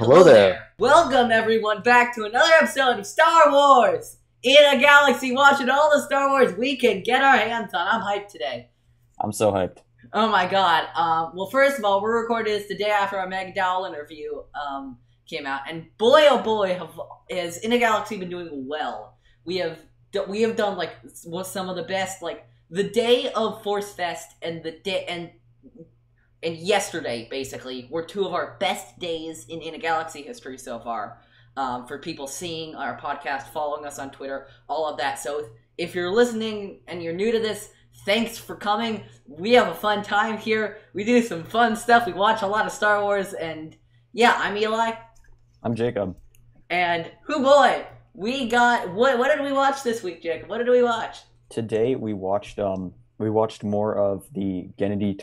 Hello there. Welcome everyone back to another episode of Star Wars in a Galaxy, watching all the Star Wars we can get our hands on. I'm hyped today. I'm so hyped. Oh my god. Well, first of all, we're recording this the day after our Meg Dowell interview came out, and boy oh boy has In a Galaxy been doing well. We have done like some of the best, like the day of Force Fest and the day and yesterday, basically, were two of our best days in a Galaxy history so far. For people seeing our podcast, following us on Twitter, all of that. So if you're listening and you're new to this, thanks for coming. We have a fun time here. We do some fun stuff. We watch a lot of Star Wars, and yeah, I'm Eli. I'm Jacob. And hoo boy, we got what did we watch this week, Jacob? What did we watch? Today we watched more of the Gennady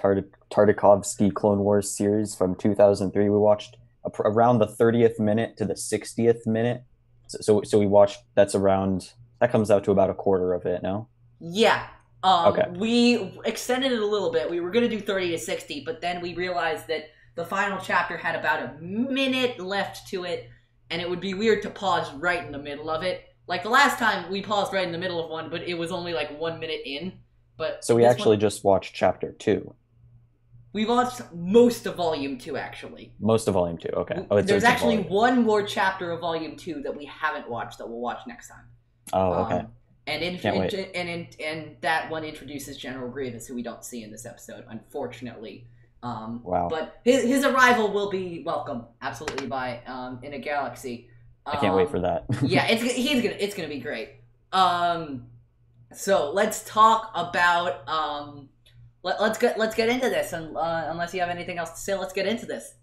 Tartakovsky Clone Wars series from 2003. We watched around the 30th minute to the 60th minute. So we watched, that comes out to about a quarter of it, no? Yeah. Okay. We extended it a little bit. We were going to do 30 to 60, but then we realized that the final chapter had about a minute left to it, and it would be weird to pause right in the middle of it. Like the last time we paused right in the middle of one, but it was only like 1 minute in. But so we actually just watched chapter 2. We watched most of volume 2, actually. Most of volume 2, okay. There's actually one more chapter of volume 2 that we haven't watched that we'll watch next time. Oh, okay. And that one introduces General Grievous, who we don't see in this episode, unfortunately. Wow. But his arrival will be welcome, absolutely, by In a Galaxy. I can't wait for that. Yeah, it's gonna be great. So let's talk about let's get into this, and unless you have anything else to say, let's get into this.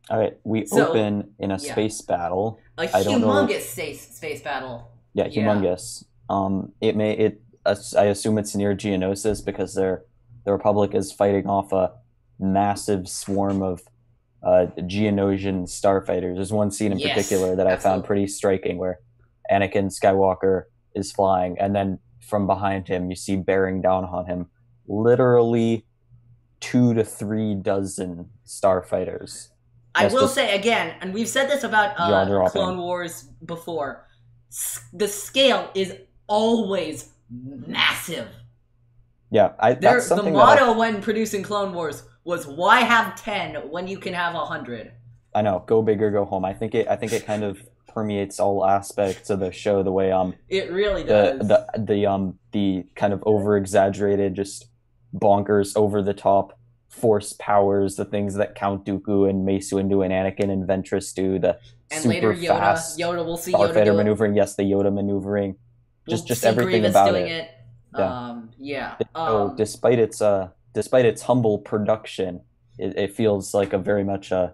All right, we open in a space battle. Humongous space battle. Yeah, humongous. I assume it's near Geonosis because the Republic is fighting off a massive swarm of Geonosian starfighters. There's one scene in particular that I found pretty striking where Anakin Skywalker is flying, and then from behind him you see bearing down on him literally 2 to 3 dozen starfighters. I will say again, and we've said this about Clone Wars before, the scale is always massive. Yeah, that's something. The motto when producing Clone Wars was, "Why have 10 when you can have 100?" I know, go big or go home. I think it kind of permeates all aspects of the show. The way it really does. The kind of over exaggerated, just bonkers, over the top force powers, the things that Count Dooku and Mace Windu and Anakin and Ventress do, the and super later fast Yoda, we'll see Starfighter maneuvering. Yes, the Yoda maneuvering. Just everything Grievous about doing it. Yeah. Despite its humble production, it feels like a very much a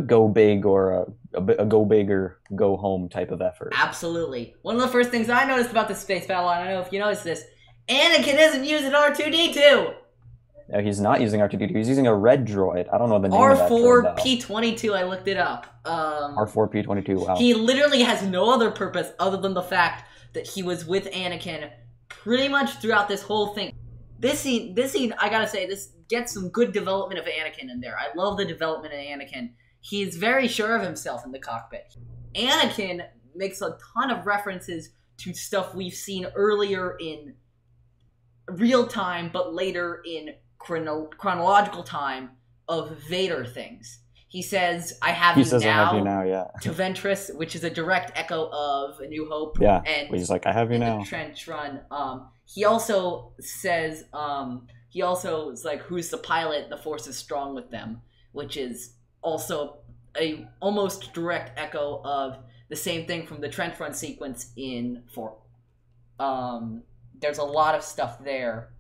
go big or a go big or go home type of effort. Absolutely. One of the first things I noticed about the space battle, and I don't know if you noticed this, Anakin isn't using R2-D2. No, he's not using R2-D2. He's using a red droid. I don't know the name of that droid, R4-P22, I looked it up. R4-P22, wow. He literally has no other purpose other than the fact that he was with Anakin pretty much throughout this whole thing. This scene, I gotta say, this gets some good development of Anakin in there. I love the development of Anakin. He's very sure of himself in the cockpit. Anakin makes a ton of references to stuff we've seen earlier in real time, but later in chronological time of Vader things. He says, I have you now, yeah. to Ventress, which is a direct echo of A New Hope. Yeah, and he's like, I have you now. The Trench Run. He also says, is like, who's the pilot? The Force is strong with them, which is also a almost direct echo of the same thing from the Trench Run sequence in 4. There's a lot of stuff there.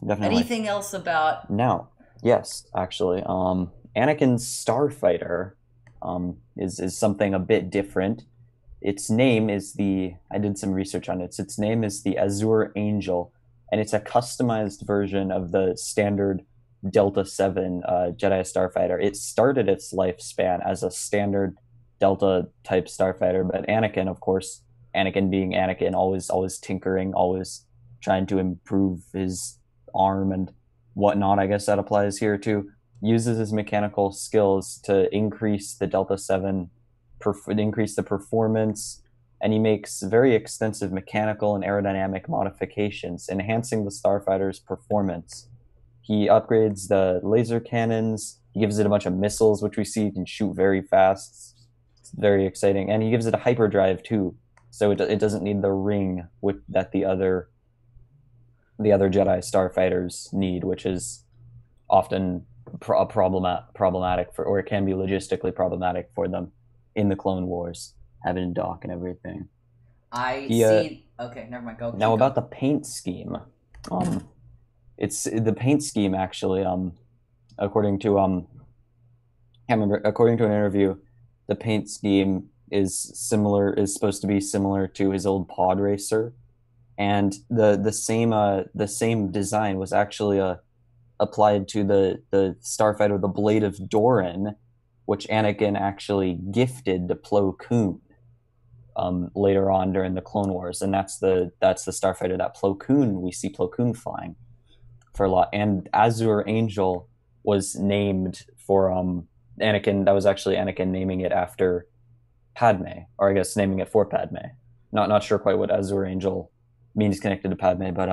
Definitely. Anything else about... No. Yes, actually. Anakins Starfighter is something a bit different. Its name is I did some research on it. Its name is the Azure Angel, and it's a customized version of the standard Delta 7 Jedi Starfighter. It started its lifespan as a standard Delta type Starfighter, but Anakin, of course, Anakin being Anakin, always tinkering, always trying to improve his arm and whatnot. I guess that applies here too. uses his mechanical skills to increase the Delta 7, increase the performance, and he makes very extensive mechanical and aerodynamic modifications, enhancing the Starfighter's performance. He upgrades the laser cannons, he gives it a bunch of missiles, which we see can shoot very fast. It's very exciting. And he gives it a hyperdrive, too, so it doesn't need the ring that the other Jedi starfighters need, which is often problematic for, or it can be logistically problematic for them in the Clone Wars, having to dock and everything. I see. Okay, never mind. Go. Now about the paint scheme. It's the paint scheme actually. According to can't remember. According to an interview, the paint scheme is supposed to be similar to his old pod racer, and the same design was actually applied to the starfighter, the Blade of Doran, which Anakin actually gifted to Plo Koon later on during the Clone Wars, and that's the starfighter that we see Plo Koon flying for a lot. And Azure Angel was named for Anakin. That was actually Anakin naming it after Padme, or I guess naming it for Padme. Not sure quite what Azure Angel means connected to Padme, but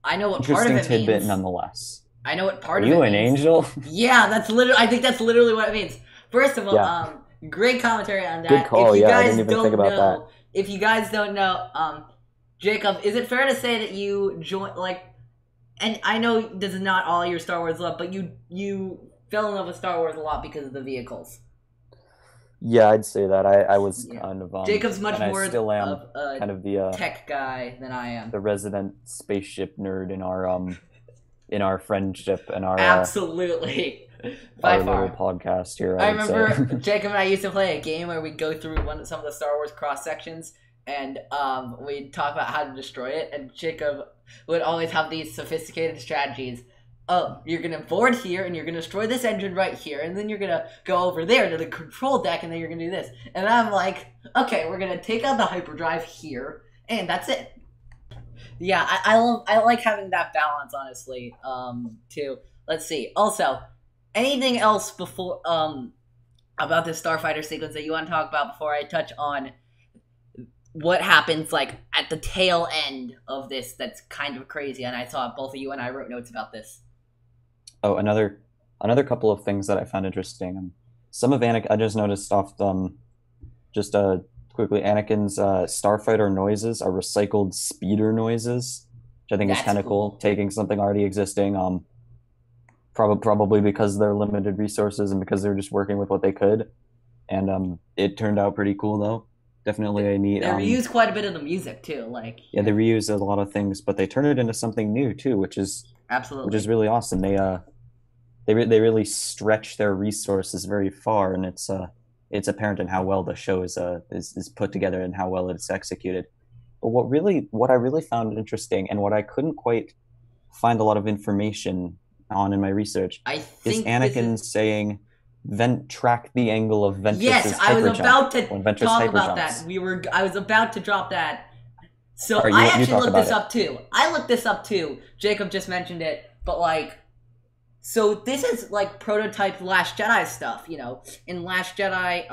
I know what part of it tidbit means. Nonetheless. I know what part Are of it you means. an angel? Yeah, I think that's literally what it means. First of all, Yeah. Great commentary on that. Good call. If you I guys didn't even don't think about know, that. If you guys don't know, Jacob, is it fair to say that you joined, and I know this is not all your Star Wars love, but you fell in love with Star Wars a lot because of the vehicles. Yeah, I'd say that. I was kind of Jacob's much more I still am of a kind of the tech guy than I am. The resident spaceship nerd in our friendship and our absolutely by our far little podcast here. I remember Jacob and I used to play a game where we'd go through some of the Star Wars cross sections, and we'd talk about how to destroy it, and Jacob would always have these sophisticated strategies. Oh, you're gonna board here, and you're gonna destroy this engine right here, and then you're gonna go over there to the control deck, and then you're gonna do this. And I'm like, okay, we're gonna take out the hyperdrive here, and that's it. Yeah, I like having that balance, honestly. Too. Let's see. Also, anything else before about this Starfighter sequence that you want to talk about before I touch on what happens at the tail end of this? That's kind of crazy, and I saw both of you and I wrote notes about this. Oh, another couple of things that I found interesting. Some of Anakin, I just noticed off quickly, Anakin's starfighter noises are recycled speeder noises, which I think is kind of cool. Taking something already existing, probably because they're limited resources and because they're just working with what they could, and it turned out pretty cool though. Definitely a neat. They reuse quite a bit of the music too, yeah, they reuse a lot of things, but they turn it into something new too, which is really awesome. They really stretch their resources very far, and it's apparent in how well the show is put together and how well it's executed. But what I really found interesting, and what I couldn't quite find a lot of information on in my research, is Anakin saying, track the angle of Ventress's yes, I was about to talk about jumps. that. I was about to drop that. So right, I actually looked this up too. I looked this up too. Jacob just mentioned it, but so this is prototype Last Jedi stuff, you know. In Last Jedi,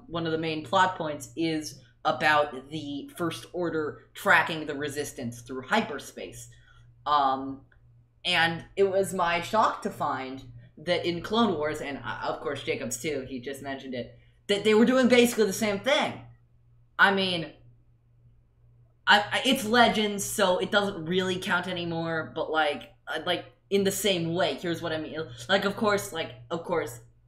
one of the main plot points is about the First Order tracking the Resistance through hyperspace. And it was my shock to find that in Clone Wars, and of course Jacob's too, he just mentioned it, that they were doing basically the same thing. I mean, it's Legends, so it doesn't really count anymore, but in the same way, here's what I mean. Of course,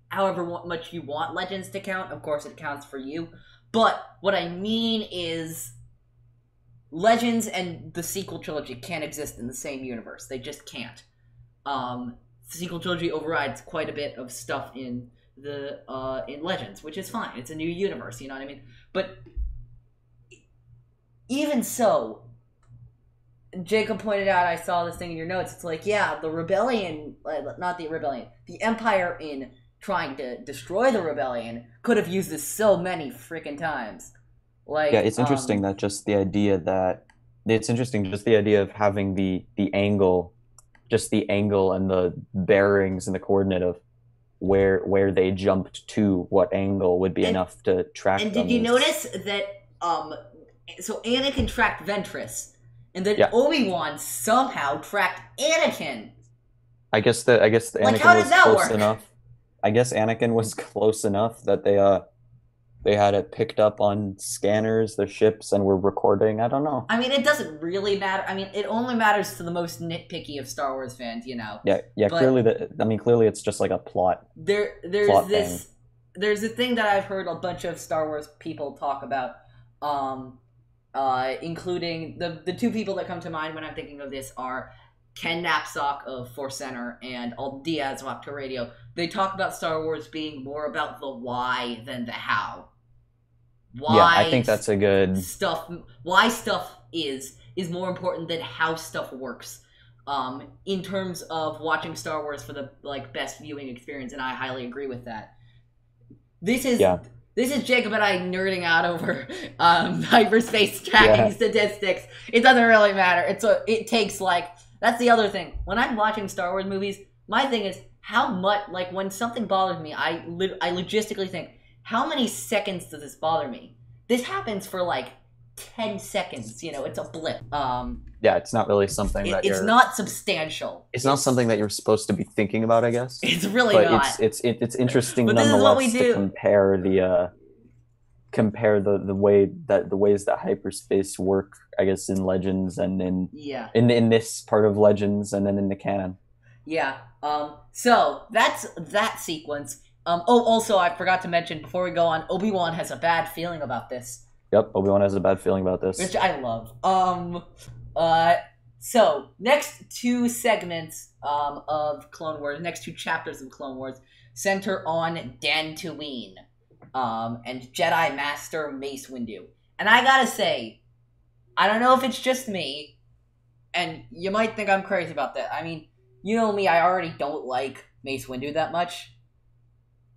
however much you want Legends to count, of course it counts for you. But what I mean is, Legends and the sequel trilogy can't exist in the same universe. They just can't. The sequel trilogy overrides quite a bit of stuff in in Legends, which is fine. It's a new universe, you know what I mean? But even so, Jacob pointed out, I saw this thing in your notes, it's yeah, the rebellion, not the rebellion, the Empire in trying to destroy the rebellion could have used this so many freaking times. Yeah, it's interesting that just the idea of having the angle, just the angle and the bearings and the coordinate of where they jumped to, what angle would be enough to track them. And did you notice that so Anakin tracked Ventress, and then Yeah. Obi-Wan somehow tracked Anakin. I guess the Like, Anakin how was did that close work? enough. I guess Anakin was close enough that they had it picked up on scanners, the ships, and were recording. I don't know. I mean, it doesn't really matter. I mean, it only matters to the most nitpicky of Star Wars fans, you know. Yeah. But Clearly it's just like a plot. There's Plot this thing. there's a thing that I've heard a bunch of Star Wars people talk about, including the two people that come to mind when I'm thinking of this are Ken Napzok of ForceCenter and Diaz of Ahch-To Radio. They talk about Star Wars being more about the why than the how. Why Yeah, I think that's a good. Why stuff is more important than how stuff works. In terms of watching Star Wars for the best viewing experience, and I highly agree with that. This is Jacob and I nerding out over hyperspace tracking statistics. It doesn't really matter. It takes that's the other thing. When I'm watching Star Wars movies, my thing is how much when something bothers me, I logistically think, how many seconds does this bother me? This happens for 10 seconds. You know, it's a blip. Yeah, it's not really something it's not substantial. It's not something that you're supposed to be thinking about, I guess. It's really but not. It's interesting But this is what nonetheless we do. to compare the ways that hyperspace work, I guess, in Legends and in this part of Legends and then in the canon. Yeah. So that's that sequence. Also, I forgot to mention before we go on, Obi-Wan has a bad feeling about this. Yep, Obi-Wan has a bad feeling about this, which I love. So next two segments of Clone Wars, next two chapters of Clone Wars, center on Dantooine, and Jedi Master Mace Windu. And I gotta say, I don't know if it's just me, and you might think I'm crazy about that. I mean, you know me, I already don't like Mace Windu that much.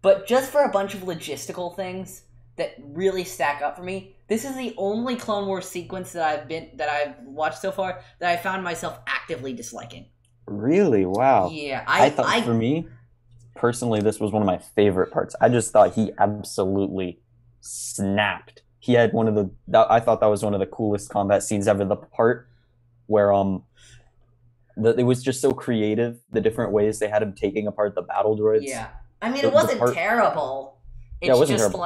But just for a bunch of logistical things that really stack up for me, this is the only Clone Wars sequence that I've watched so far that I found myself actively disliking. Really? Wow. Yeah, I thought for me, personally, this was one of my favorite parts. I just thought he absolutely snapped. He had I thought that was one of the coolest combat scenes ever. The part where it was just so creative, the different ways they had him taking apart the battle droids. Yeah. I mean, it wasn't terrible. It's just terrible.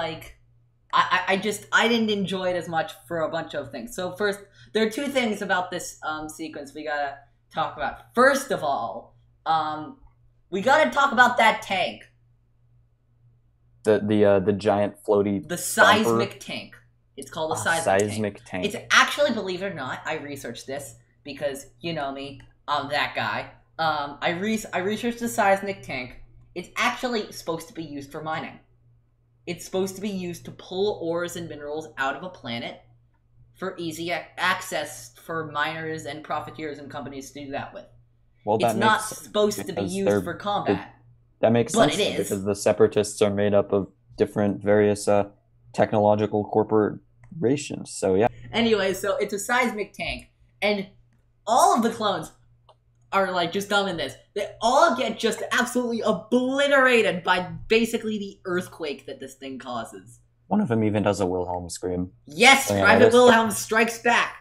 I didn't enjoy it as much for a bunch of things. So first, there are two things about this sequence we gotta talk about. First of all, we gotta talk about that tank. The giant floaty. The seismic tank. It's called the seismic tank. It's actually, believe it or not, I researched this because you know me, I'm that guy. I researched the seismic tank. It's actually supposed to be used for mining. It's supposed to be used to pull ores and minerals out of a planet for easy access for miners and profiteers and companies to do that with. Well, it's not supposed to be used for combat. That makes sense. But it is. Because the Separatists are made up of different various technological corporations. So, yeah. Anyway, so it's a seismic tank. And all of the clones are just dumb in this. They all get just absolutely obliterated by basically the earthquake that this thing causes. One of them even does a Wilhelm scream. Yes, Private Wilhelm strikes back.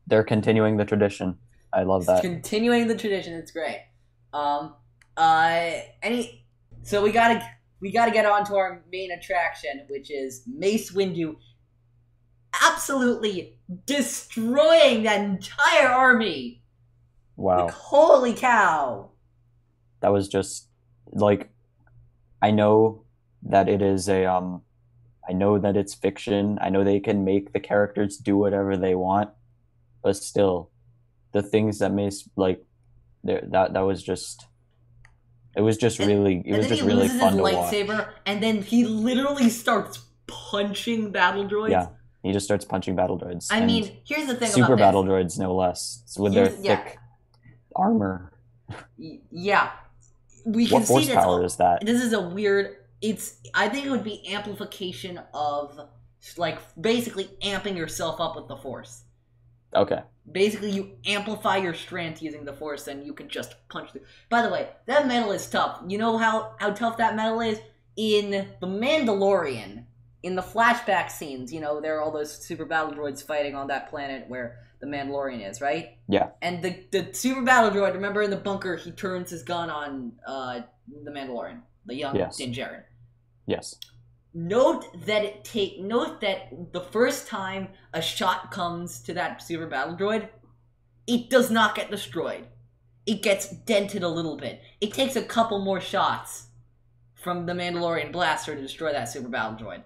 They're continuing the tradition. I love that. Continuing the tradition, it's great. So we gotta get on to our main attraction, which is Mace Windu absolutely destroying that entire army. Wow. Holy cow. That was just, I know that it is I know that it's fiction. I know they can make the characters do whatever they want. But still, the things that Mace, that was just... It was just really fun to watch. Lightsaber, and then he literally starts punching battle droids. Yeah, he just starts punching battle droids. I mean, here's the thing super about battle droids, no less, with their thick armor. Yeah, we can see force power is that? This is a weird. I think it would be amplification of basically amping yourself up with the Force. Okay. Basically, you amplify your strength using the Force, and you can just punch through. By the way, that metal is tough. You know how tough that metal is? In The Mandalorian, in the flashback scenes, you know, there are all those super battle droids fighting on that planet where the Mandalorian is, right? Yeah. And the super battle droid, remember in the bunker, he turns his gun on the Mandalorian, the young Din Djarin. Yes. Note that the first time a shot comes to that super battle droid, it does not get destroyed. It gets dented a little bit. It takes a couple more shots from the Mandalorian blaster to destroy that super battle droid.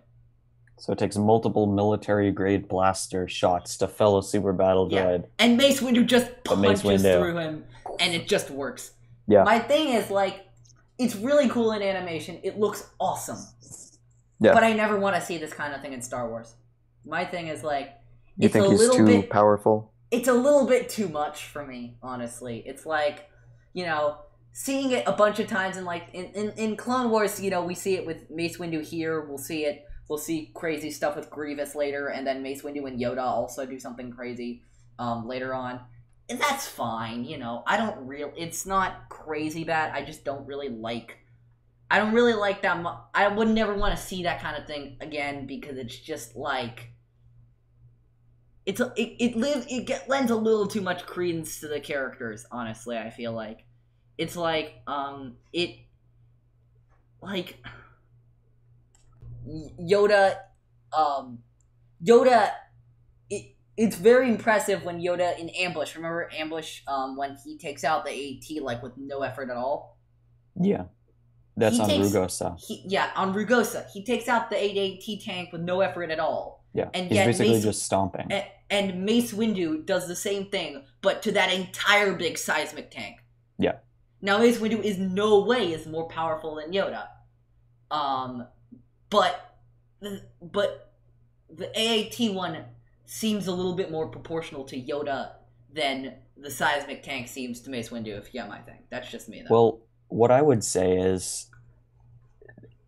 So it takes multiple military-grade blaster shots to fell a super battle droid. And Mace Windu just punches through him, and it just works. Yeah. My thing is, like, it's really cool in animation. It looks awesome. Yeah. But I never want to see this kind of thing in Star Wars. My thing is, like, you think he's too powerful? It's a little bit too much for me, honestly. It's like, you know, seeing it a bunch of times in, like, in Clone Wars, you know, we see it with Mace Windu here. We'll see crazy stuff with Grievous later, and then Mace Windu and Yoda also do something crazy later on. And that's fine, you know. It's not crazy bad. I just don't really like... I don't really like that much. I would never want to see that kind of thing again because it's just like... It lends a little too much credence to the characters, honestly, I feel like. It's like, Yoda, it's very impressive when Yoda in Ambush, remember Ambush, when he takes out the AT, like, with no effort at all? Yeah. That's on Rugosa. On Rugosa. He takes out the AT tank with no effort at all. Yeah, and he's basically just stomping. And Mace Windu does the same thing, but to that entire big seismic tank. Yeah. Now, Mace Windu is no way is more powerful than Yoda. But the AAT one seems a little bit more proportional to Yoda than the seismic tank seems to Mace Windu, if you get my thing. That's just me, though. Well, what I would say is...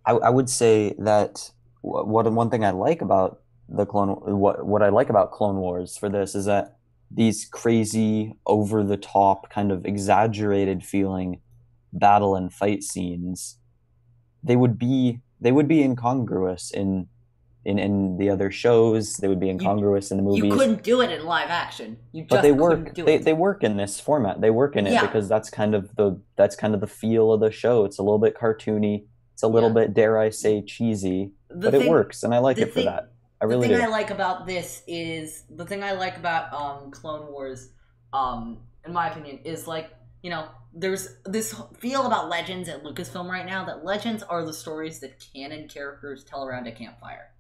I would say that one thing I like about what I like about Clone Wars for this is that these crazy, over-the-top, kind of exaggerated feeling battle and fight scenes, they would be incongruous in the other shows. They would be incongruous in the movies. You couldn't do it in live action. But they work. They work in this format. They work in it because that's kind of the feel of the show. It's a little bit cartoony. It's a little bit, dare I say, cheesy. But it works, and I like it for that. I really do. The thing I like about this is the thing I like about Clone Wars, in my opinion, is like, you know, there's this feel about Legends at Lucasfilm right now that Legends are the stories that canon characters tell around a campfire.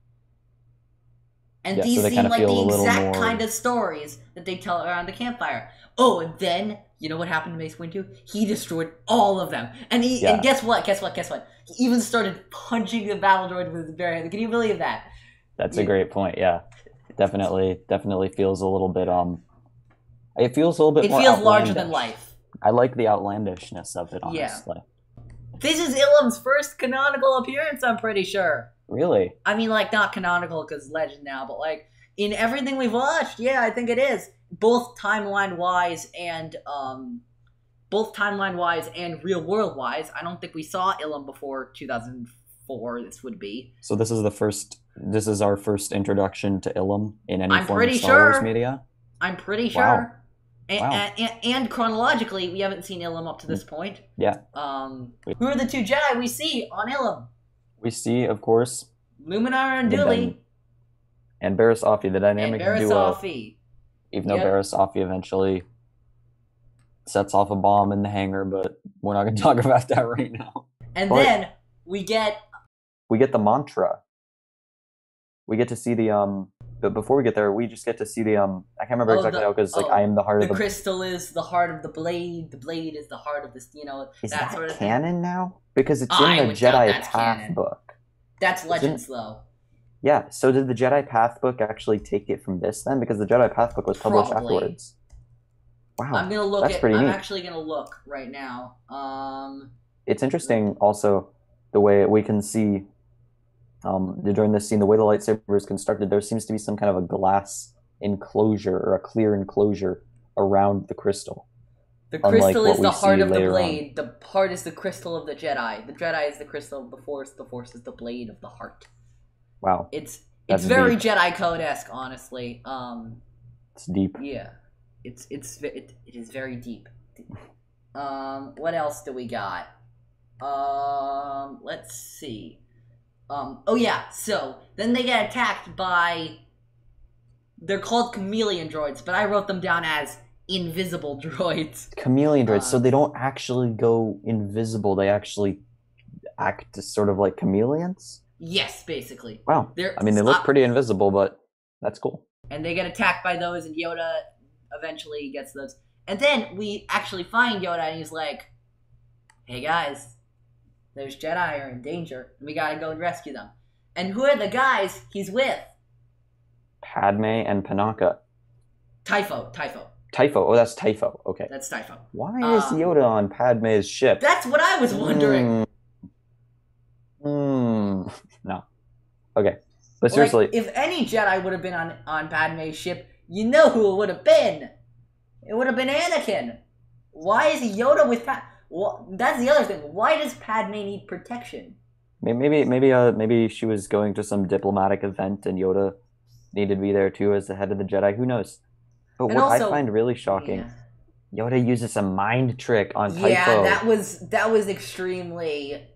And these seem like the exact kind of stories that they tell around the campfire. Oh, and then, you know what happened to Mace Windu? He destroyed all of them. And and guess what? He even started punching the battle droid with his bare hand. Can you believe that? That's a great point, yeah. Definitely feels a little bit, it feels a little bit more It feels outlandish. larger than life. I like the outlandishness of it, honestly. Yeah. This is Ilum's first canonical appearance, I'm pretty sure. Really? I mean, like, not canonical because Legend now, but, like, in everything we've watched, yeah, I think it is. Both timeline-wise and real world-wise. I don't think we saw Ilum before 2004, this would be. So this is our first introduction to Ilum in any form of Star Wars media? I'm pretty sure. Wow. And chronologically, we haven't seen Ilum up to this point. Yeah. Who are the two Jedi we see on Ilum? We see, of course, Luminar and Dooley. And Barriss Offee, the dynamic duo. Offee. Even though Barriss Offee eventually sets off a bomb in the hangar, but we're not going to talk about that right now. And then we get the mantra. We get to see the but before we get there, we just get to see the I can't remember exactly how, because I am the heart of the crystal is the heart of the blade is the heart of this, you know, is that sort of canon thing. Now? Because it's in the Jedi Path book. That's Legends though. Yeah, so did the Jedi Path book actually take it from this then? Because the Jedi Path book was published afterwards. Wow, I'm gonna look. I'm actually gonna look right now. It's interesting also the way we can see during this scene, the way the lightsaber is constructed. There seems to be some kind of a glass enclosure or a clear enclosure around the crystal. The crystal is the heart of the later blade. The heart is the crystal of the Jedi. The Jedi is the crystal of the Force. The Force is the blade of the heart. Wow. It's That's very deep. Jedi Code-esque, honestly. It's deep. Yeah. It is very deep. What else do we got? Let's see. Oh yeah, so then they get attacked by, they're called chameleon droids, but I wrote them down as invisible droids. Chameleon droids, so they don't actually go invisible, they actually act sort of like chameleons? Yes, basically. Wow. I mean, they look pretty invisible, but that's cool. And they get attacked by those, and Yoda eventually gets those. And then we actually find Yoda, and he's like, hey guys, there's Jedi are in danger, and we gotta go and rescue them. And who are the guys he's with? Padme and Panaka. Typho. Oh, that's Typho. Okay. That's Typho. Why is Yoda on Padme's ship? That's what I was wondering. No. Okay. But seriously. Like, if any Jedi would have been on Padme's ship, you know who it would have been. It would have been Anakin. Why is Yoda with Padme? Well, that's the other thing. Why does Padme need protection? Maybe she was going to some diplomatic event and Yoda needed to be there too as the head of the Jedi. Who knows? But and what also, I find really shocking, Yoda uses a mind trick on Typho. Yeah, that was extremely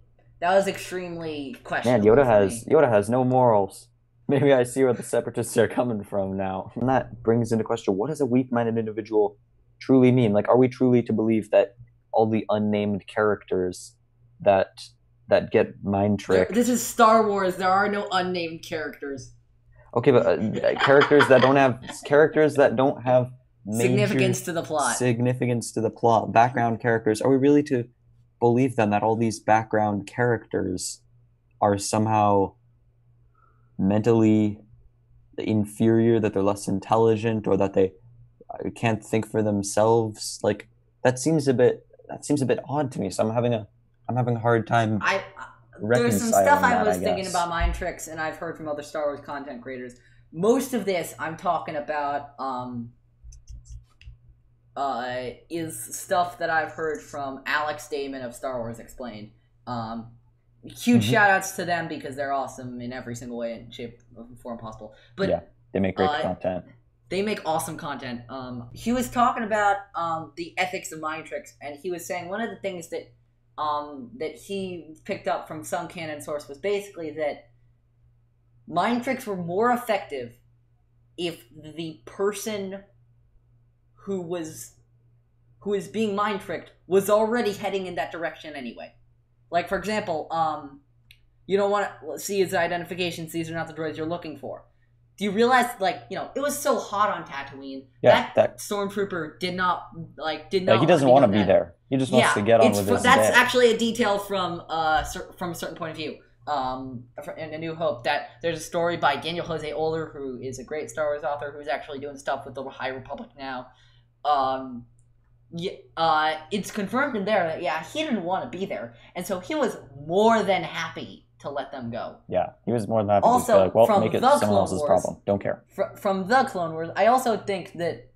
questionable. Man, Yoda has no morals. Maybe I see where the Separatists are coming from now. And that brings into question, what does a weak-minded individual truly mean? Like, are we truly to believe that all the unnamed characters that get mind tricked... This is Star Wars. There are no unnamed characters. Okay, but characters that don't have significance to the plot. Background characters. Are we really to believe then that all these background characters are somehow mentally inferior, that they're less intelligent, or that they can't think for themselves? Like, that seems a bit odd to me. So I'm having a hard time. There's some stuff I was thinking about mind tricks, and I've heard from other Star Wars content creators. Most of this I'm talking about is stuff that I've heard from Alex Damon of Star Wars Explained. Huge shout outs to them because they're awesome in every single way and shape and form possible. But yeah, they make great content. They make awesome content. He was talking about the ethics of mind tricks, and he was saying one of the things that he picked up from some canon source was basically that mind tricks were more effective if the person who is being mind tricked was already heading in that direction anyway. Like, for example, you don't want to see his identifications. These are not the droids you're looking for. Do you realize, like, it was so hot on Tatooine. Yeah, that stormtrooper did not. He doesn't want to be there. He just wants to get on with his day. That's actually a detail from a certain point of view. In A New Hope, that there's a story by Daniel Jose Older, who is a great Star Wars author, who's actually doing stuff with the High Republic now. It's confirmed in there that he didn't want to be there, and so he was more than happy to let them go. Yeah, he was more than happy also, to be like, well, make it someone else's problem. Don't care. From the Clone Wars, I also think that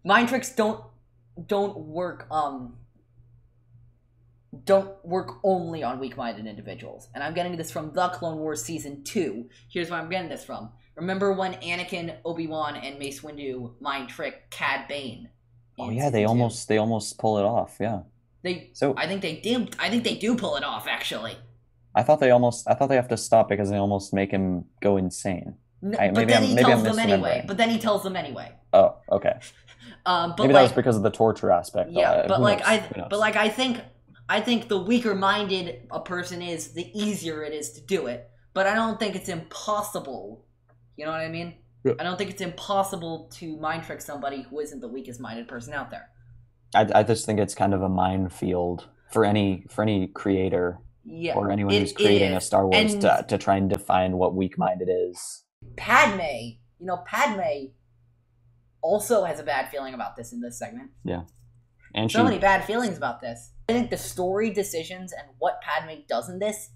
mind tricks don't work only on weak-minded individuals. And I'm getting this from The Clone Wars Season 2. Here's where I'm getting this from. Remember when Anakin, Obi-Wan, and Mace Windu mind trick Cad Bane? Oh yeah, they almost pull it off, yeah. I think they do pull it off, actually. I thought they have to stop because they almost make him go insane. But then he tells them anyway. Oh, okay. Maybe that was because of the torture aspect. Yeah, I think the weaker-minded a person is, the easier it is to do it. But I don't think it's impossible. You know what I mean? Yeah. I don't think it's impossible to mind trick somebody who isn't the weakest-minded person out there. I just think it's kind of a minefield for any creator, or anyone who's creating a Star Wars to try and define what weak-minded is. Padme also has a bad feeling about this in this segment. Yeah. And many bad feelings about this. I think the story decisions and what Padme does in this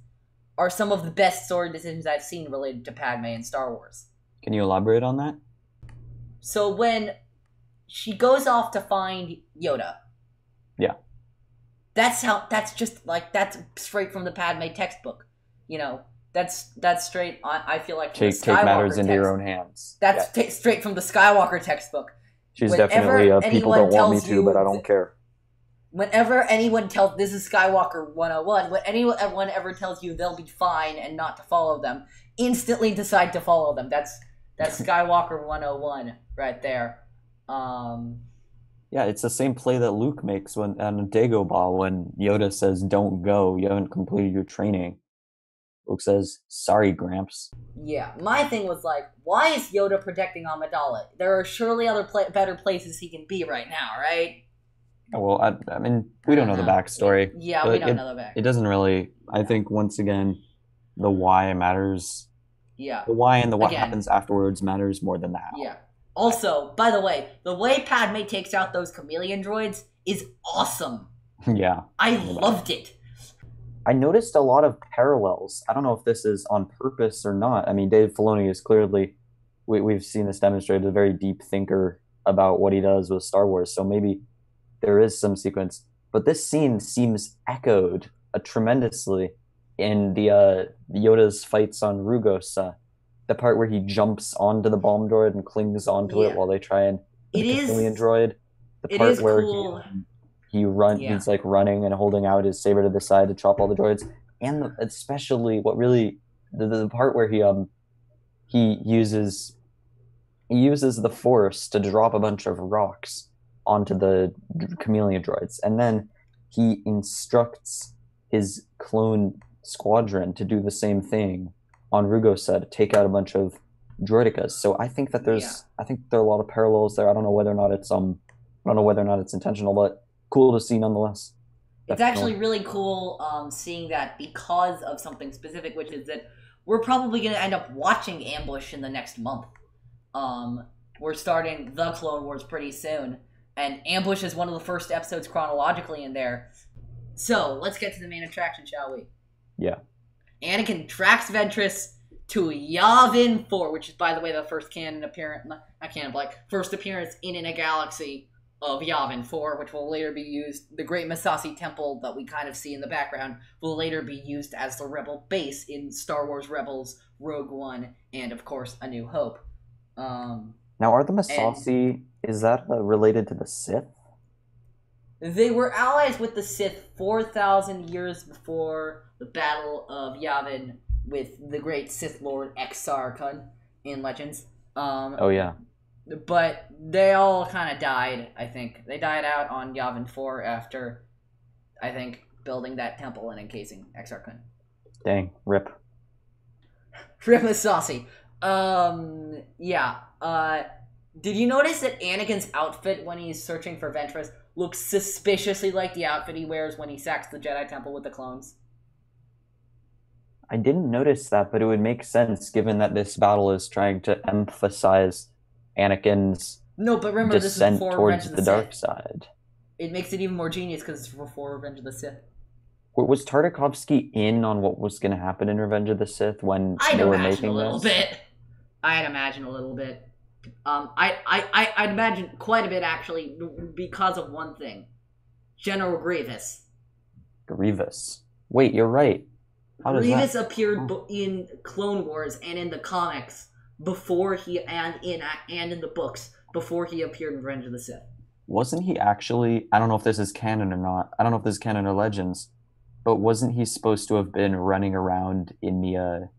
are some of the best story decisions I've seen related to Padme in Star Wars. Can you elaborate on that? So when she goes off to find Yoda, Yeah. that's just like that's straight from the Padme textbook. You know, that's straight. I feel like from the Take matters Skywalker into your text. own hands. That's Yeah. straight from the Skywalker textbook. She's Whenever definitely a people anyone don't want me tells to, but I you, don't care. whenever anyone tells this is Skywalker 101, when anyone ever tells you they'll be fine and not to follow them, instantly decide to follow them. That's Skywalker 101 right there. Yeah, it's the same play that Luke makes when on Dagobah when Yoda says, "Don't go. You haven't completed your training." Luke says, "Sorry, Gramps." Yeah, my thing was like, why is Yoda protecting Amidala? There are surely other better places he can be right now, right? Well, I mean, we don't know the backstory. Yeah, we don't know the backstory. It doesn't really. I think once again, the why matters. Yeah. The why and the what happens afterwards matters more than the how. Yeah. Also, by the way Padme takes out those chameleon droids is awesome. Yeah. I loved it. I noticed a lot of parallels. I don't know if this is on purpose or not. I mean, Dave Filoni is clearly, we've seen this demonstrated, a very deep thinker about what he does with Star Wars. So maybe there is some sequence. But this scene seems echoed tremendously in the Yoda's fights on Rugosa. The part where he jumps onto the bomb droid and clings onto it while they try and the chameleon droid. The part where cool. he's like running and holding out his saber to the side to chop all the droids, and especially what really the part where he uses the Force to drop a bunch of rocks onto the chameleon droids, and then he instructs his clone squadron to do the same thing on Rugosa to take out a bunch of droidicas. So I think that I think there are a lot of parallels there. I don't know whether or not it's intentional, but cool to see nonetheless. It's actually really cool seeing that because of something specific, which is that we're probably going to end up watching Ambush in the next month. We're starting the Clone Wars pretty soon, and Ambush is one of the first episodes chronologically in there. So let's get to the main attraction, shall we? Yeah. Anakin tracks Ventress to Yavin 4, which is, by the way, the first first appearance in a galaxy of Yavin 4, which will later be used. The Great Masasi Temple that we kind of see in the background will later be used as the Rebel base in Star Wars Rebels, Rogue One, and of course, A New Hope. Now, are the Masasi, is that related to the Sith? They were allies with the Sith 4,000 years before the Battle of Yavin with the great Sith Lord Exar Kun in Legends. Oh, yeah. But they all kind of died, I think. They died out on Yavin 4 after, I think, building that temple and encasing Exar Kun. Dang, rip. Rip Masasi. Yeah. Did you notice that Anakin's outfit when he's searching for Ventress looks suspiciously like the outfit he wears when he sacks the Jedi Temple with the clones? I didn't notice that, but it would make sense given that this battle is trying to emphasize Anakin's descent towards the dark side. It makes it even more genius because it's before Revenge of the Sith. Was Tartakovsky in on what was going to happen in Revenge of the Sith when they were making this? I'd imagine a little bit. I'd imagine quite a bit, actually, because of one thing. General Grievous. Grievous. Wait, you're right. Grievous appeared in Clone Wars and in the comics before and in the books before he appeared in Revenge of the Sith. Wasn't he actually? I don't know if this is canon or not. I don't know if this is canon or Legends, but wasn't he supposed to have been running around in the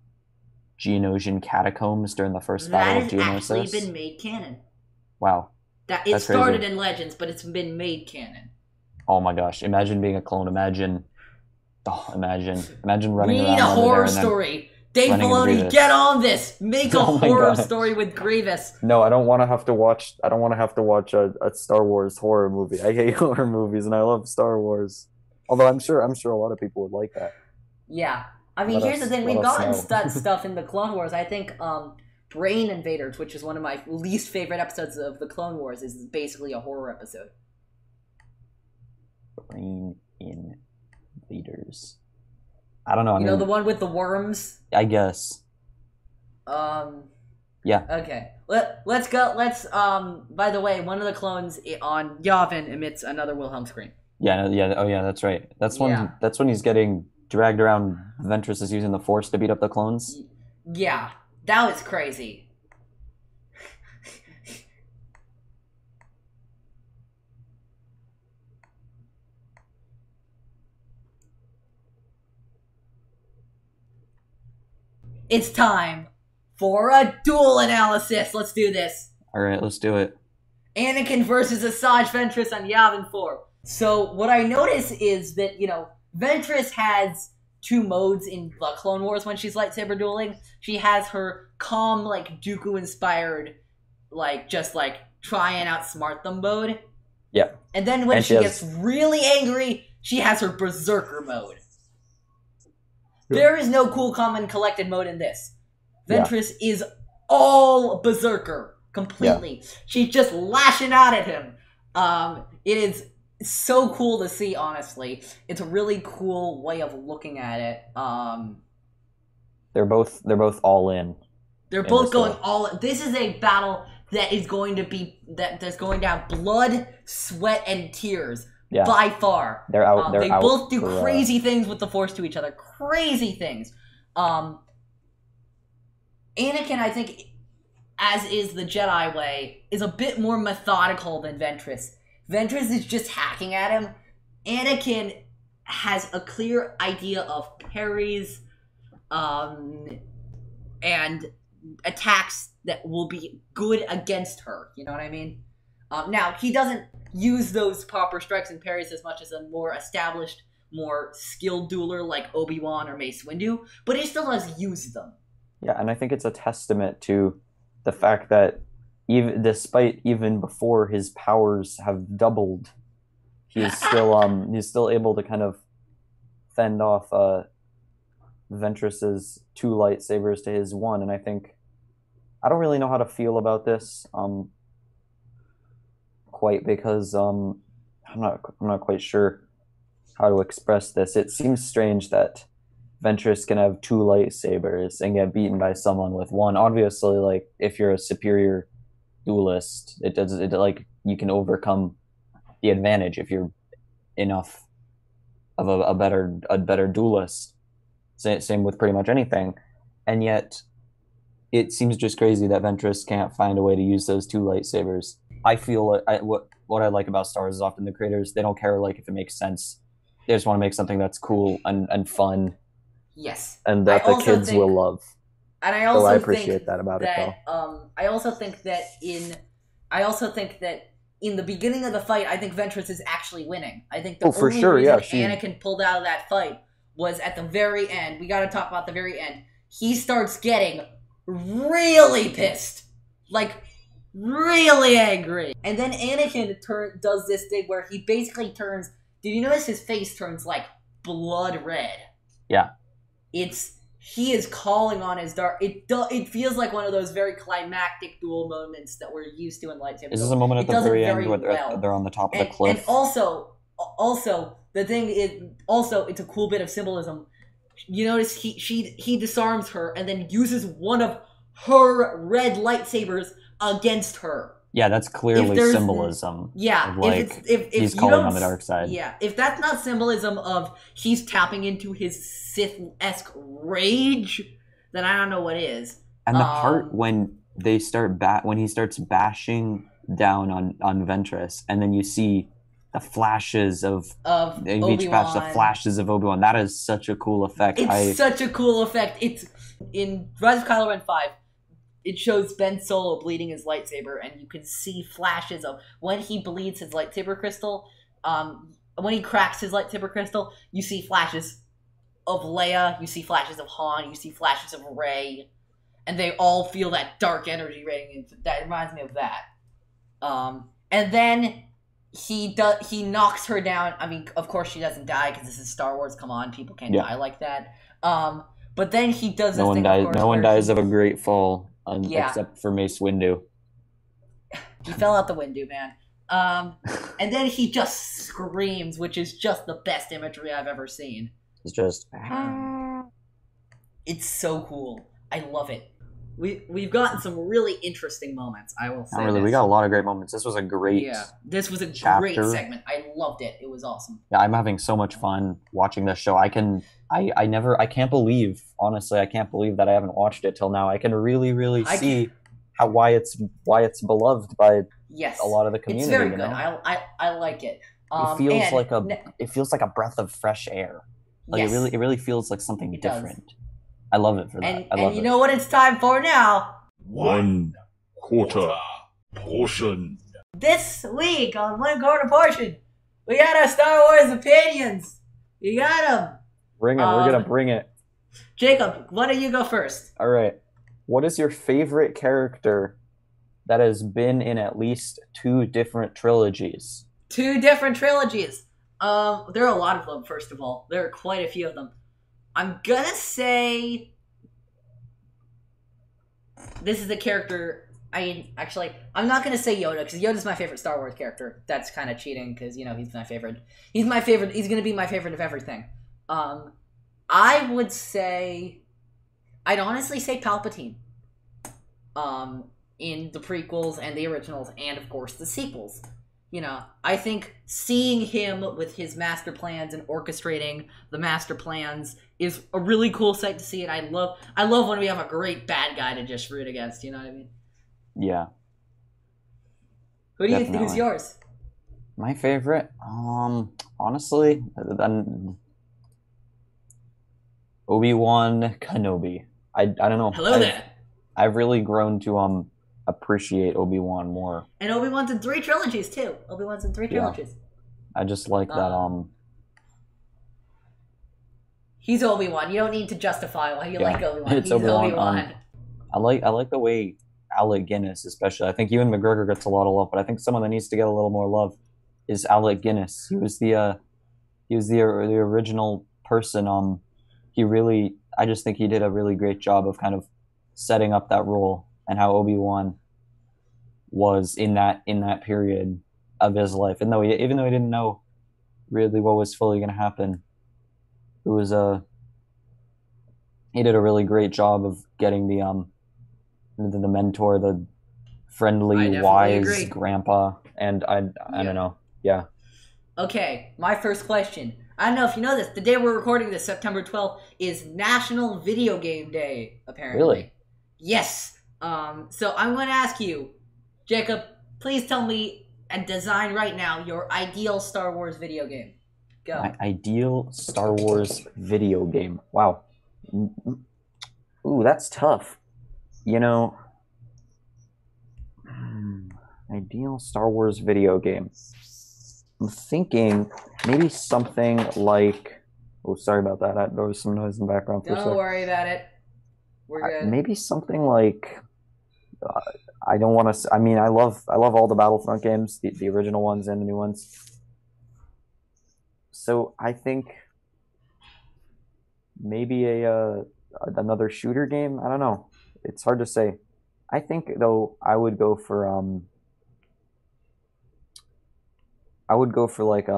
Geonosian catacombs during the first battle of Geonosis? That has actually been made canon. Wow. It started in Legends, but it's been made canon. Oh my gosh! Imagine being a clone. Imagine running around. We need a horror story. Dave Filoni, get on this. Make a horror story with Grievous. No, I don't want to have to watch. I don't want to have to watch a Star Wars horror movie. I hate horror movies, and I love Star Wars. Although I'm sure a lot of people would like that. Yeah, I mean, here's the thing: we've gotten stuff in the Clone Wars. I think Brain Invaders, which is one of my least favorite episodes of the Clone Wars, is basically a horror episode. Brain Invaders. I don't know. You know the one with the worms? I guess. Yeah. Okay. Let's go. Let's by the way, one of the clones on Yavin emits another Wilhelm scream. Yeah, yeah, oh yeah, that's right. That's Yeah. when he's getting dragged around. Ventress is using the Force to beat up the clones. Yeah. That was crazy. It's time for a duel analysis. Let's do this. All right, let's do it. Anakin versus Asajj Ventress on Yavin 4. So what I notice is that, Ventress has two modes in the Clone Wars when she's lightsaber dueling. She has her calm, like, Dooku-inspired, just try and outsmart them mode. Yeah. And then when she gets really angry, she has her Berserker mode. Yeah. There is no cool, calm, and collected mode in this. Ventress is all Berserker. Completely. Yeah. She's just lashing out at him. It is so cool to see, honestly. It's a really cool way of looking at it. They're both all in. They're both going all in. This is a battle that is going to be that's going to have blood, sweat, and tears. Yeah. By far. They're out. They both do crazy things with the Force to each other. Crazy things. Anakin, I think, as is the Jedi way, is a bit more methodical than Ventress. Ventress is just hacking at him. Anakin has a clear idea of parries, and attacks that will be good against her. You know what I mean? Now, he doesn't use those proper strikes and parries as much as a more established, more skilled dueler like ObiWan or Mace Windu, but he still does use them. Yeah, and I think it's a testament to the fact that even before his powers have doubled, he's still able to kind of fend off Ventress's two lightsabers to his one, and I don't really know how to feel about this quite, because I'm not quite sure how to express this. It seems strange that Ventress can have two lightsabers and get beaten by someone with one. Obviously, like, if you're a superior duelist, you can overcome the advantage if you're enough of a better duelist. Same with pretty much anything. And yet it seems just crazy that Ventress can't find a way to use those two lightsabers. I feel what I like about Star Wars is often the creators, they don't care if it makes sense. They just want to make something that's cool and fun. Yes. And that the kids will love. And I also appreciate that about it, though. I also think that in the beginning of the fight, I think Ventress is actually winning. I think the only reason Anakin pulled out of that fight was at the very end. We got to talk about the very end. He starts getting really pissed, really angry, and then Anakin does this thing where he basically turns. Did you notice his face turns blood red? Yeah. He is calling on his dark. It feels like one of those very climactic duel moments that we're used to in lightsaber. Is this a moment at the very end where they're on the top of the cliff? And also the thing is, it's a cool bit of symbolism. You notice he disarms her and then uses one of her red lightsabers against her. Yeah, that's clearly symbolism. Yeah, if he's calling on the dark side. Yeah, if that's not symbolism of he's tapping into his Sith-esque rage, then I don't know what is. And the part when he starts bashing down on Ventress, and then you see the flashes of each batch, the flashes of Obi-Wan. That is such a cool effect. It's such a cool effect. It's in Rise of Kylo Ren 5. It shows Ben Solo bleeding his lightsaber, and you can see flashes of when he bleeds his lightsaber crystal. When he cracks his lightsaber crystal, you see flashes of Leia, you see flashes of Han, you see flashes of Rey, and they all feel that dark energy rating. That reminds me of that. And then he knocks her down. I mean, of course she doesn't die because this is Star Wars. Come on, people can't die like that. But then he does this thing. No one dies of a great fall. Except for Mace Windu. He fell out the window, man. And then he just screams, which is just the best imagery I've ever seen. It's just... It's so cool. I love it. we've gotten some really interesting moments. I will say. Not really. We got a lot of great moments. This was a great. Yeah, this was a chapter. Great segment. I loved it. It was awesome. Yeah, I'm having so much fun watching this show. I can't believe, honestly, I can't believe that I haven't watched it till now. I can really see why it's beloved by a lot of the community. It's very good. I like it. It feels like a breath of fresh air. Like yes. It really feels like something different. Does. I love it for that. And you know what it's time for now? 1/4 portion. This week on 1/4 portion, we got our Star Wars opinions. You got them. Bring it. We're gonna bring it. Jacob, why don't you go first? All right. What is your favorite character that has been in at least 2 different trilogies? 2 different trilogies. There are a lot of them. First of all, there are quite a few of them. I'm gonna say this is a character. I'm not gonna say Yoda because Yoda's my favorite Star Wars character. That's kind of cheating because he's my favorite. He's my favorite. He's gonna be my favorite of everything. I would say, I'd honestly say Palpatine. In the prequels and the originals, and of course the sequels. I think seeing him with his master plans and orchestrating the master plans is a really cool sight to see, and I love when we have a great bad guy to just root against. You know what I mean? Yeah. Who do you think is yours? My favorite, honestly, ObiWan Kenobi. I don't know. Hello there. I've really grown to appreciate Obi-Wan more. And Obi-Wan's in 3 trilogies too. Obi-Wan's in 3 trilogies. I just like that. He's Obi-Wan. You don't need to justify why you like Obi-Wan. He's Obi-Wan. I like the way Alec Guinness, especially. I think Ewan McGregor gets a lot of love, but I think someone that needs to get a little more love is Alec Guinness. He was the original person. I just think he did a really great job of kind of setting up that role and how Obi-Wan was in that period of his life. Even though he didn't know really what was fully going to happen, he did a really great job of getting the mentor, the friendly, wise grandpa, and I don't know. Yeah. Okay, my first question. I don't know if you know this. The day we're recording this, September 12th, is National Video Game Day, apparently. Really? Yes. So I'm going to ask you, Jacob, please tell me and design right now your ideal Star Wars video game. Go. My ideal Star Wars video game. Wow. Ooh, that's tough. Ideal Star Wars video game. I'm thinking maybe something like... Oh, sorry about that. There was some noise in the background for a second. Don't worry about it. We're good. Maybe something like... I don't want to... I mean, I love all the Battlefront games, the original ones and the new ones. So I think maybe another shooter game. I don't know. It's hard to say. I think though I would go for like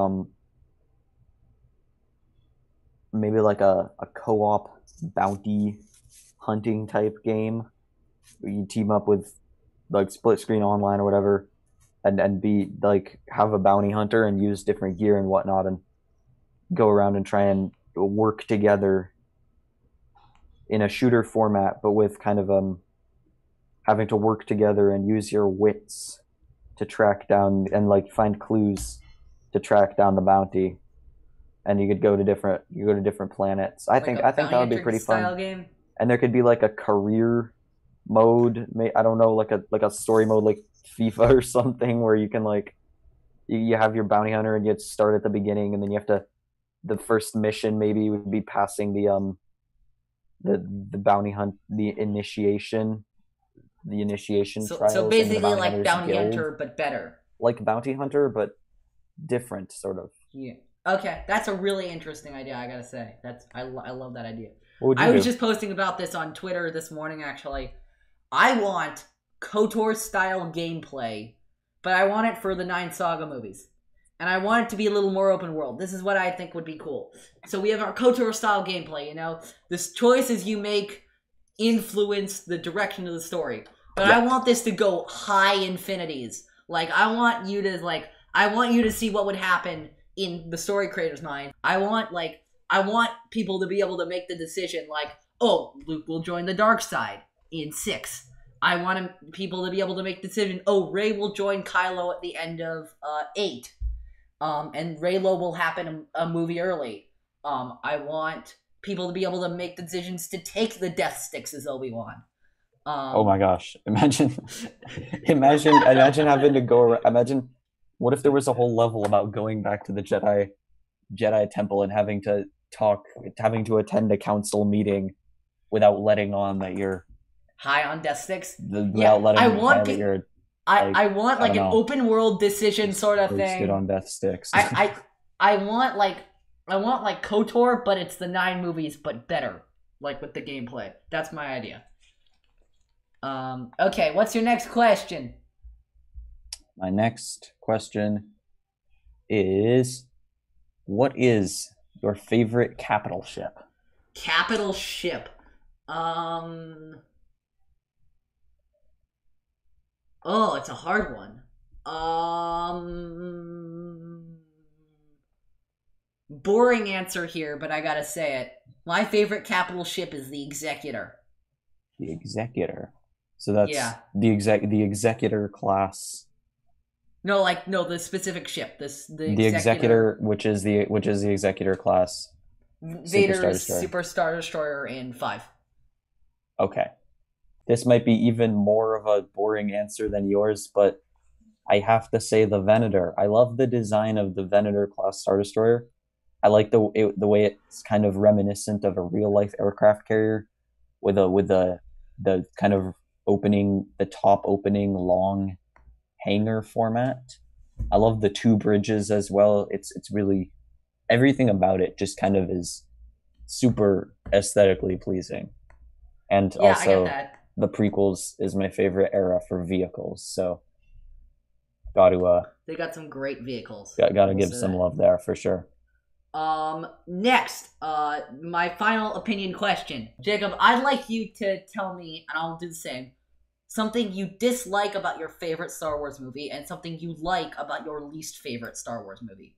maybe like a co-op bounty hunting type game where you team up with like split screen online or whatever and be like have a bounty hunter and use different gear and whatnot and go around and try and work together in a shooter format, but with kind of having to work together and use your wits to track down and like find clues to track down the bounty. And you could go to different planets. I think that would be pretty fun. Game? And there could be like a career mode. I don't know, like a story mode, like FIFA or something, where you can like you have your bounty hunter and you start at the beginning, and then you have to. The first mission maybe would be passing the bounty hunt, the initiation trials. So basically, like Bounty Hunter, but better. Like Bounty Hunter, but different, sort of. Yeah. Okay, that's a really interesting idea. I gotta say, I love that idea. I was just posting about this on Twitter this morning. Actually, I want KOTOR style gameplay, but I want it for the 9 Saga movies. And I want it to be a little more open world. This is what I think would be cool. So we have our KOTOR style gameplay, This choices you make influence the direction of the story. But I want this to go high infinities. Like, I want you to see what would happen in the story creator's mind. I want people to be able to make the decision, like, oh, Luke will join the dark side in 6. I want people to be able to make the decision, oh, Rey will join Kylo at the end of 8. And Reylo will happen a movie early. I want people to be able to make decisions to take the Death Sticks as Obi-Wan. Oh my gosh! Imagine having to go around. Imagine what if there was a whole level about going back to the Jedi Temple and having to attend a council meeting without letting on that you're high on Death Sticks. Without letting I on want that you're. I want like an open world decision sort of thing. On Death Sticks. I want like KOTOR, but it's the 9 movies, but better, like with the gameplay. That's my idea. Okay, what's your next question? My next question is, what is your favorite capital ship? Capital ship. Oh, it's a hard one. Boring answer here, but I gotta say it. My favorite capital ship is the Executor. The Executor. So that's the Executor class. No, the specific ship. The Executor, which is the Executor class. Vader's Super Star Destroyer in 5. Okay. This might be even more of a boring answer than yours, but I have to say the Venator. I love the design of the Venator class Star Destroyer. I like the way it's kind of reminiscent of a real life aircraft carrier, with the kind of top opening long hangar format. I love the 2 bridges as well. It's really, everything about it just kind of is super aesthetically pleasing. And also, I get that. The prequels is my favorite era for vehicles, so they got some great vehicles. Gotta give some love there for sure. Next, my final opinion question. Jacob, I'd like you to tell me, and I'll do the same, something you dislike about your favorite Star Wars movie and something you like about your least favorite Star Wars movie.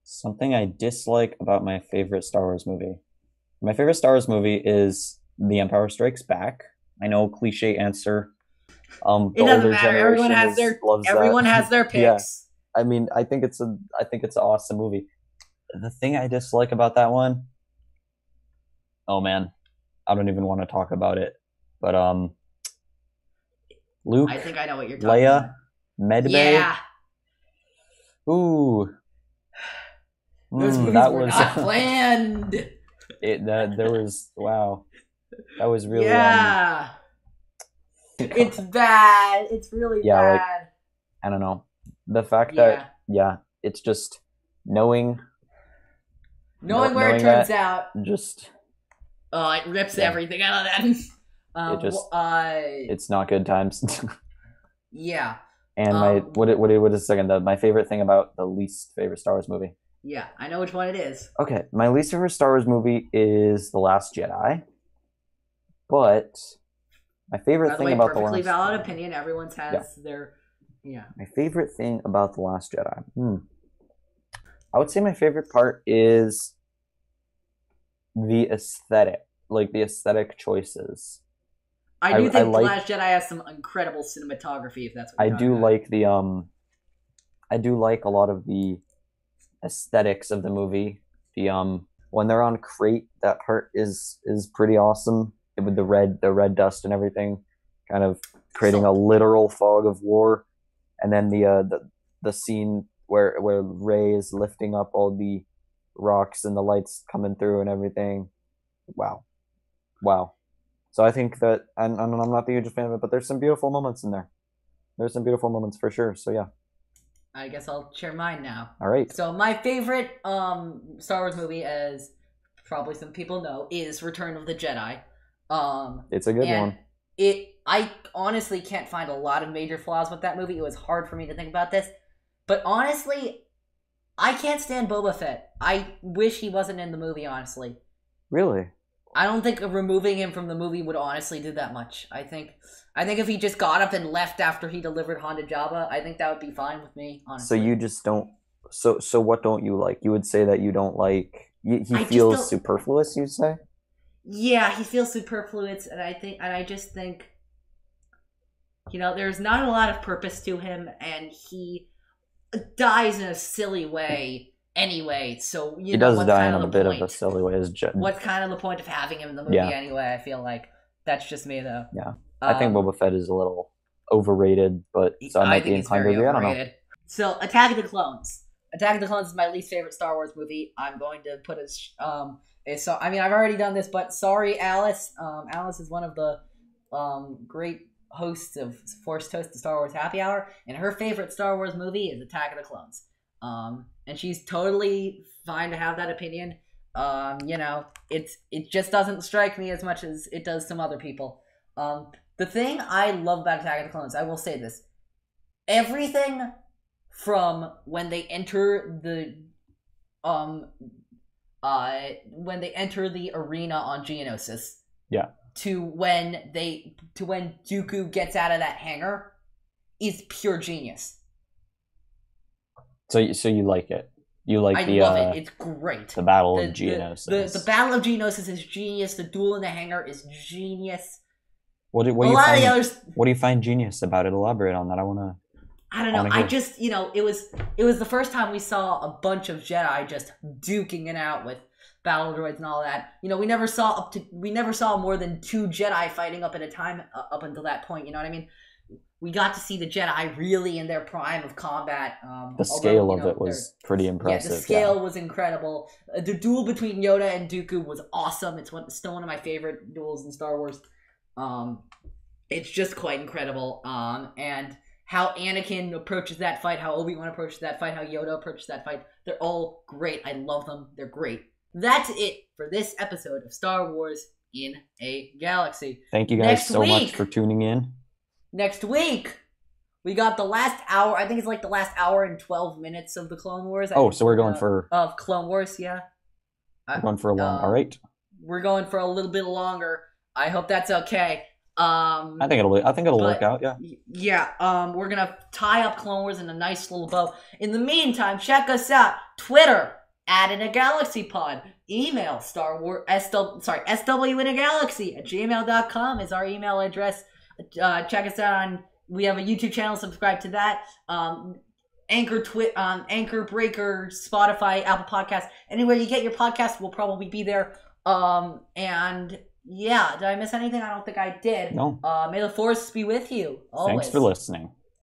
Something I dislike about my favorite Star Wars movie. My favorite Star Wars movie is The Empire Strikes Back. I know, cliche answer. It doesn't matter. Everyone has their picks. Yeah. I mean, I think it's an awesome movie. The thing I dislike about that one, oh man, I don't even want to talk about it. But Luke, I think I know what you're talking Leia, Medbay. Yeah. Ooh. Those movies were not planned. Wow. That was really it's bad. It's really bad. Like, I don't know. The fact that it's just knowing where it turns out. Just it rips everything out of that. It's not good times. Yeah. And what is second? My favorite thing about the least favorite Star Wars movie. Yeah, I know which one it is. Okay, my least favorite Star Wars movie is The Last Jedi. But my favorite thing about The Last Jedi... perfectly valid opinion. Everyone's has their... Yeah. My favorite thing about The Last Jedi. I would say my favorite part is the aesthetic. Like, the aesthetic choices. I think The Last Jedi has some incredible cinematography, if that's what you're talking about. I do like a lot of the aesthetics of the movie. When they're on Crate, that part is pretty awesome, with the red dust and everything, kind of creating a literal fog of war. And then the scene where Rey is lifting up all the rocks and the lights coming through and everything. Wow. So I think that, and I'm not the hugest fan of it, but there's some beautiful moments in there. There's some beautiful moments for sure. So yeah. I guess I'll share mine now. All right. So my favorite Star Wars movie, as probably some people know, is Return of the Jedi. It's a good one. I honestly can't find a lot of major flaws with that movie. It was hard for me to think about this. But honestly, I can't stand Boba Fett. I wish he wasn't in the movie, honestly. Really? I don't think removing him from the movie would honestly do that much. I think if he just got up and left after he delivered Han to Jabba, I think that would be fine with me, honestly. So you just don't... So what don't you like? You would say that you don't like... He feels superfluous, you'd say? Yeah, he feels superfluous, and I just think, there's not a lot of purpose to him, and he dies in a silly way anyway. So he does die in a bit of a silly way. What's kind of the point of having him in the movie anyway? I feel like that's just me though. Yeah, I think Boba Fett is a little overrated, but so I think he's very overrated. I don't know. So Attack of the Clones. Attack of the Clones is my least favorite Star Wars movie. I'm going to put so I mean I've already done this, but sorry, Alice. Alice is one of the great hosts of Force Toast the Star Wars Happy Hour, and her favorite Star Wars movie is Attack of the Clones. And she's totally fine to have that opinion. It just doesn't strike me as much as it does some other people. The thing I love about Attack of the Clones, I will say this: everything from when they enter the arena on Geonosis, to when Dooku gets out of that hangar, is pure genius. So you like it? You like I love it. It's great. The Battle of Geonosis. The Battle of Geonosis is genius. The duel in the hangar is genius. What do you find genius about it? Elaborate on that. I don't know. I just, it was the first time we saw a bunch of Jedi just duking it out with battle droids and all that. We never saw more than 2 Jedi fighting up at a time up until that point. You know what I mean? We got to see the Jedi really in their prime of combat. The scale of it was pretty impressive. Yeah, the scale was incredible. The duel between Yoda and Dooku was awesome. It's still one of my favorite duels in Star Wars. It's just quite incredible. And how Anakin approaches that fight, how Obi-Wan approaches that fight, how Yoda approaches that fight. They're all great. I love them. They're great. That's it for this episode of Star Wars in a Galaxy. Thank you guys so much for tuning in. Next week, we got the last hour. I think it's like the last hour and 12 minutes of the Clone Wars. So we're going for... Of Clone Wars, yeah. We're going for a long... all right. We're going for a little bit longer. I hope that's okay. I think it'll work out, yeah. Yeah, we're going to tie up Clone Wars in a nice little bow. In the meantime, check us out. Twitter, @InAGalaxyPod. Email swinagalaxy@gmail.com is our email address. Check us out we have a YouTube channel, subscribe to that. Anchor, Breaker, Spotify, Apple Podcasts. Anywhere you get your podcast, we'll probably be there. And yeah, did I miss anything? I don't think I did. No. May the Force be with you always. Thanks for listening.